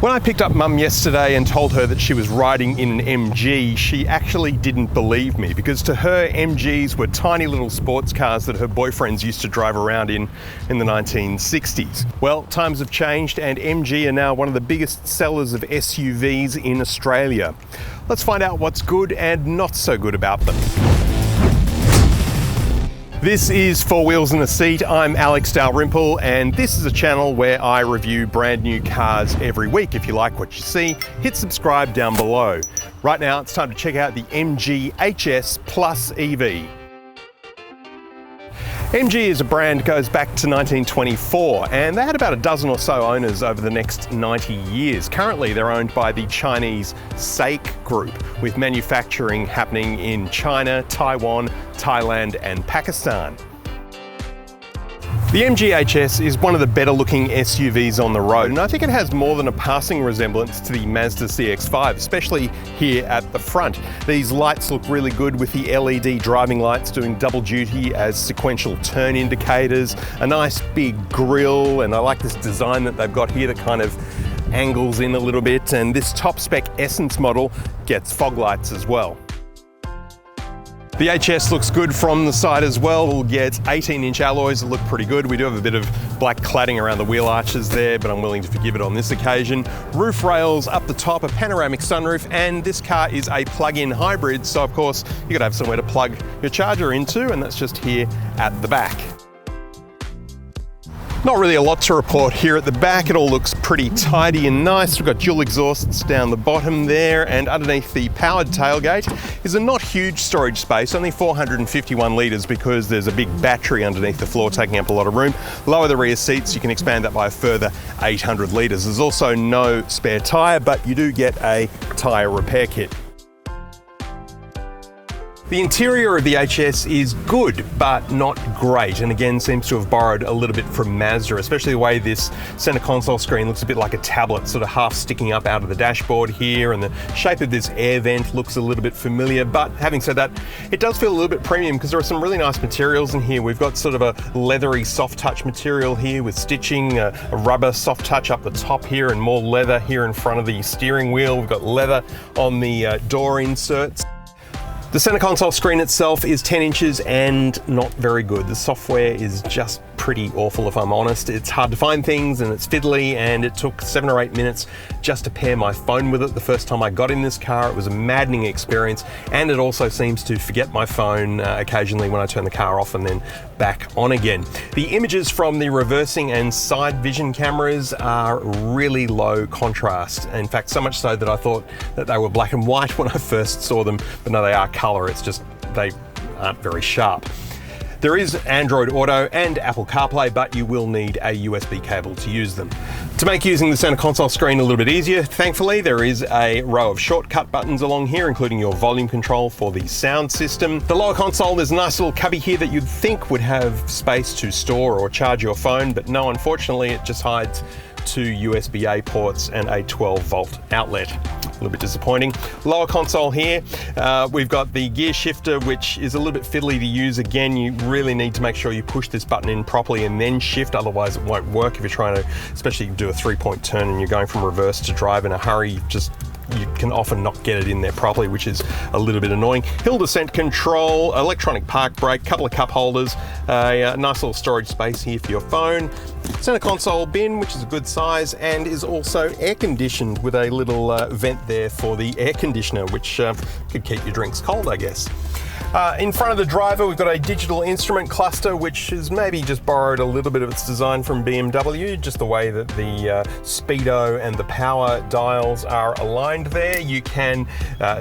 When I picked up Mum yesterday and told her that she was riding in an MG, she actually didn't believe me because to her, MGs were tiny little sports cars that her boyfriends used to drive around in the 1960s. Well, times have changed and MG are now one of the biggest sellers of SUVs in Australia. Let's find out what's good and not so good about them. This is Four Wheels and a Seat. I'm Alex Dalrymple, and this is a channel where I review brand new cars every week. If you like what you see, hit subscribe down below. Right now, it's time to check out the MG HS Plus EV. MG is a brand that goes back to 1924, and they had about a dozen or so owners over the next 90 years. Currently, they're owned by the Chinese SAIC Group, with manufacturing happening in China, Taiwan, Thailand, and Pakistan. The MG HS is one of the better looking SUVs on the road, and I think it has more than a passing resemblance to the Mazda CX-5, especially here at the front. These lights look really good with the LED driving lights doing double duty as sequential turn indicators, a nice big grille, and I like this design that they've got here that kind of angles in a little bit, and this top spec Essence model gets fog lights as well. The HS looks good from the side as well. We'll get 18-inch alloys that look pretty good. We do have a bit of black cladding around the wheel arches there, but I'm willing to forgive it on this occasion. Roof rails up the top, a panoramic sunroof, and this car is a plug-in hybrid, so of course you've got to have somewhere to plug your charger into, and that's just here at the back. Not really a lot to report here at the back. It all looks pretty tidy and nice. We've got dual exhausts down the bottom there, and underneath the powered tailgate is a not huge storage space, only 451 litres because there's a big battery underneath the floor taking up a lot of room. Lower the rear seats, you can expand that by a further 800 litres. There's also no spare tyre, but you do get a tyre repair kit. The interior of the HS is good, but not great, and again seems to have borrowed a little bit from Mazda, especially the way this center console screen looks a bit like a tablet, sort of half sticking up out of the dashboard here, and the shape of this air vent looks a little bit familiar, but having said that, it does feel a little bit premium because there are some really nice materials in here. We've got sort of a leathery soft touch material here with stitching, a rubber soft touch up the top here, and more leather here in front of the steering wheel. We've got leather on the door inserts. The center console screen itself is 10 inches and not very good. The software is just pretty awful, if I'm honest. It's hard to find things and it's fiddly, and it took 7 or 8 minutes just to pair my phone with it. The first time I got in this car, it was a maddening experience, and it also seems to forget my phone occasionally when I turn the car off and then back on again. The images from the reversing and side vision cameras are really low contrast. In fact, so much so that I thought that they were black and white when I first saw them, but no, they are color. It's just they aren't very sharp. There is Android Auto and Apple CarPlay, but you will need a USB cable to use them. To make using the center console screen a little bit easier, thankfully, there is a row of shortcut buttons along here, including your volume control for the sound system. The lower console, there's a nice little cubby here that you'd think would have space to store or charge your phone, but no, unfortunately, it just hides 2 USB-A ports and a 12-volt outlet. A little bit disappointing. Lower console here, we've got the gear shifter, which is a little bit fiddly to use. Again, you really need to make sure you push this button in properly and then shift, otherwise it won't work if you're trying to, especially do a 3-point turn and you're going from reverse to drive in a hurry. You can often not get it in there properly, which is a little bit annoying. Hill descent control, electronic park brake, couple of cup holders, a nice little storage space here for your phone. Center console bin, which is a good size and is also air conditioned with a little vent there for the air conditioner, which could keep your drinks cold, I guess. In front of the driver, we've got a digital instrument cluster, which has maybe just borrowed a little bit of its design from BMW, just the way that the speedo and the power dials are aligned there. You can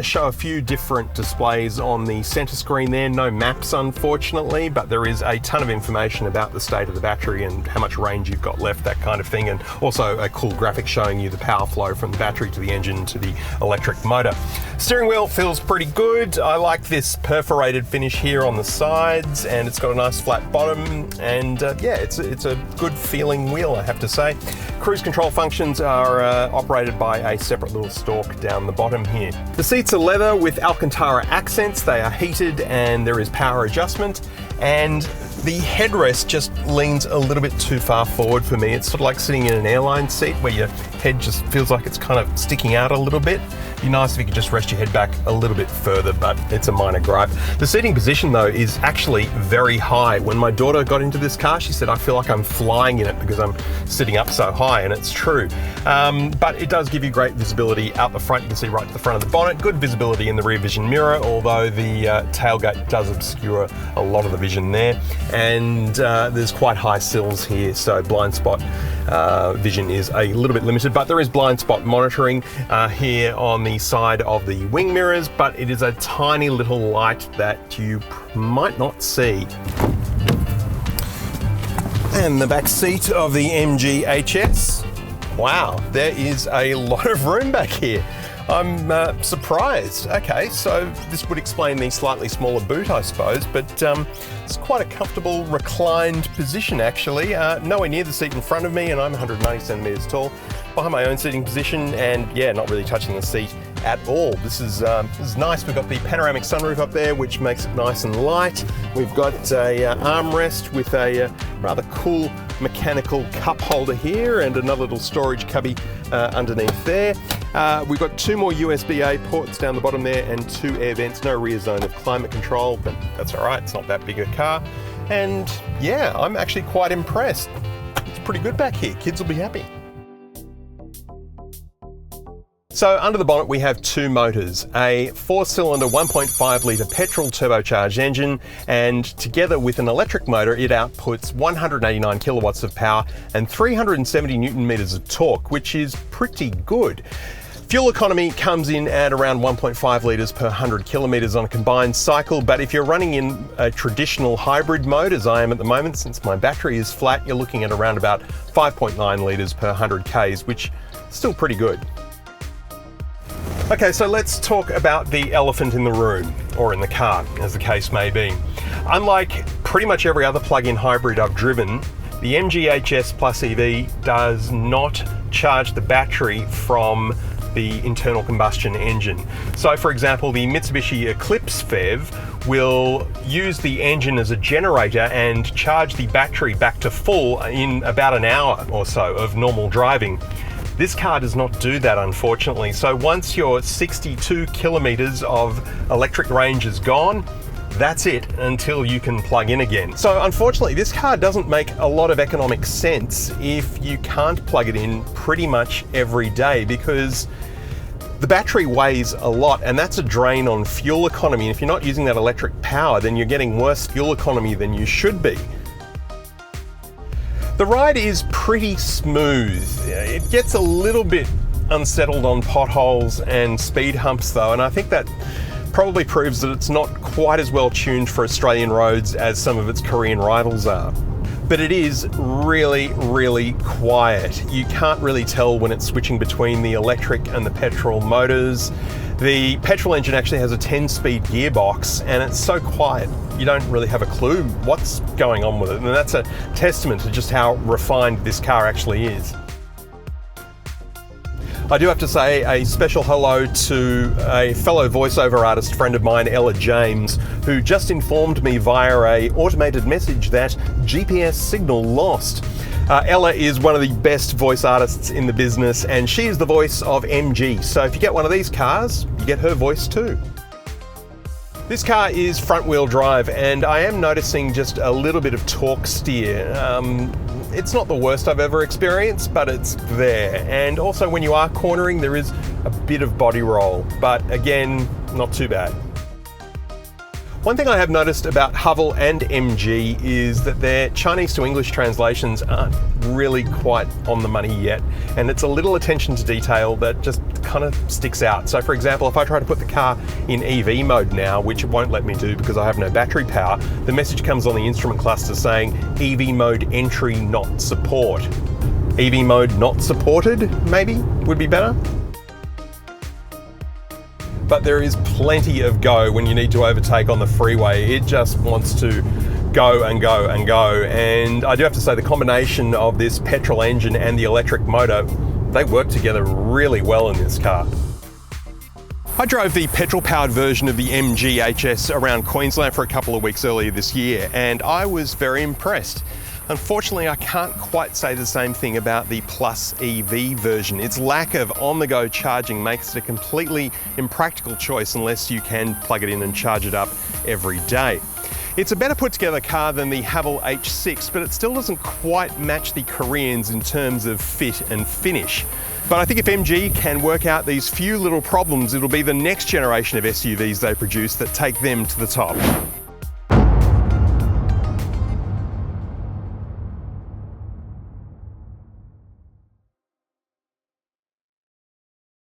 show a few different displays on the center screen there. No maps, unfortunately, but there is a ton of information about the state of the battery and how much range you've got left, that kind of thing, and also a cool graphic showing you the power flow from the battery to the engine to the electric motor. Steering wheel feels pretty good. I like this perforated finish here on the sides, and it's got a nice flat bottom, and yeah, it's a good feeling wheel, I have to say. Cruise control functions are operated by a separate little stalk down the bottom here. The seats are leather with Alcantara accents. They are heated and there is power adjustment, and The headrest just leans a little bit too far forward for me. It's sort of like sitting in an airline seat where your head just feels like it's kind of sticking out a little bit. It'd be nice if you could just rest your head back a little bit further, but it's a minor gripe. The seating position though is actually very high. When my daughter got into this car, she said, I feel like I'm flying in it because I'm sitting up so high, and it's true. But it does give you great visibility out the front. You can see right to the front of the bonnet, good visibility in the rear vision mirror, although the tailgate does obscure a lot of the vision there. And there's quite high sills here, so blind spot vision is a little bit limited, but there is blind spot monitoring here on the side of the wing mirrors, but it is a tiny little light that you might not see. And the back seat of the MG HS. Wow, there is a lot of room back here. I'm surprised. Okay, so this would explain the slightly smaller boot, I suppose, but it's quite a comfortable reclined position actually. Nowhere near the seat in front of me, and I'm 190 centimeters tall. Behind my own seating position, and yeah, not really touching the seat at all. This is nice. We've got the panoramic sunroof up there, which makes it nice and light. We've got a armrest with a rather cool mechanical cup holder here, and another little storage cubby underneath there. We've got two more USB-A ports down the bottom there and two air vents. No rear zone of climate control, but that's all right. It's not that big a car. And yeah, I'm actually quite impressed. It's pretty good back here. Kids will be happy. So under the bonnet we have two motors, a 4-cylinder 1.5 litre petrol turbocharged engine, and together with an electric motor it outputs 189 kilowatts of power and 370 newton meters of torque, which is pretty good. Fuel economy comes in at around 1.5 litres per 100 kilometres on a combined cycle, but if you're running in a traditional hybrid mode, as I am at the moment, since my battery is flat, you're looking at around about 5.9 litres per 100 Ks, which is still pretty good. Okay, so let's talk about the elephant in the room, or in the car, as the case may be. Unlike pretty much every other plug-in hybrid I've driven, the MG HS Plus EV does not charge the battery from the internal combustion engine. So for example, the Mitsubishi Eclipse PHEV will use the engine as a generator and charge the battery back to full in about an hour or so of normal driving. This car does not do that, unfortunately. So once your 62 kilometers of electric range is gone, that's it until you can plug in again. So unfortunately, this car doesn't make a lot of economic sense if you can't plug it in pretty much every day, because the battery weighs a lot, and that's a drain on fuel economy. And if you're not using that electric power, then you're getting worse fuel economy than you should be. The ride is pretty smooth. It gets a little bit unsettled on potholes and speed humps though, and I think that probably proves that it's not quite as well tuned for Australian roads as some of its Korean rivals are. But it is really, really quiet. You can't really tell when it's switching between the electric and the petrol motors. The petrol engine actually has a 10-speed gearbox, and it's so quiet you don't really have a clue what's going on with it, and that's a testament to just how refined this car actually is. I do have to say a special hello to a fellow voiceover artist friend of mine, Ella James, who just informed me via an automated message that GPS signal lost. Ella is one of the best voice artists in the business, and she is the voice of MG. So if you get one of these cars, you get her voice too. This car is front-wheel drive, and I am noticing just a little bit of torque steer. It's not the worst I've ever experienced, but it's there. And also when you are cornering, there is a bit of body roll, but again, not too bad. One thing I have noticed about Haval and MG is that their Chinese to English translations aren't really quite on the money yet, and it's a little attention to detail that just kind of sticks out. So for example, if I try to put the car in EV mode now, which it won't let me do because I have no battery power, the message comes on the instrument cluster saying EV mode entry not support. EV mode not supported, maybe, would be better. But there is plenty of go when you need to overtake on the freeway. It just wants to go and go and go. And I do have to say the combination of this petrol engine and the electric motor, they work together really well in this car. I drove the petrol-powered version of the MG HS around Queensland for a couple of weeks earlier this year, and I was very impressed. Unfortunately, I can't quite say the same thing about the Plus EV version. Its lack of on-the-go charging makes it a completely impractical choice unless you can plug it in and charge it up every day. It's a better put together car than the Haval H6, but it still doesn't quite match the Koreans in terms of fit and finish. But I think if MG can work out these few little problems, it'll be the next generation of SUVs they produce that take them to the top.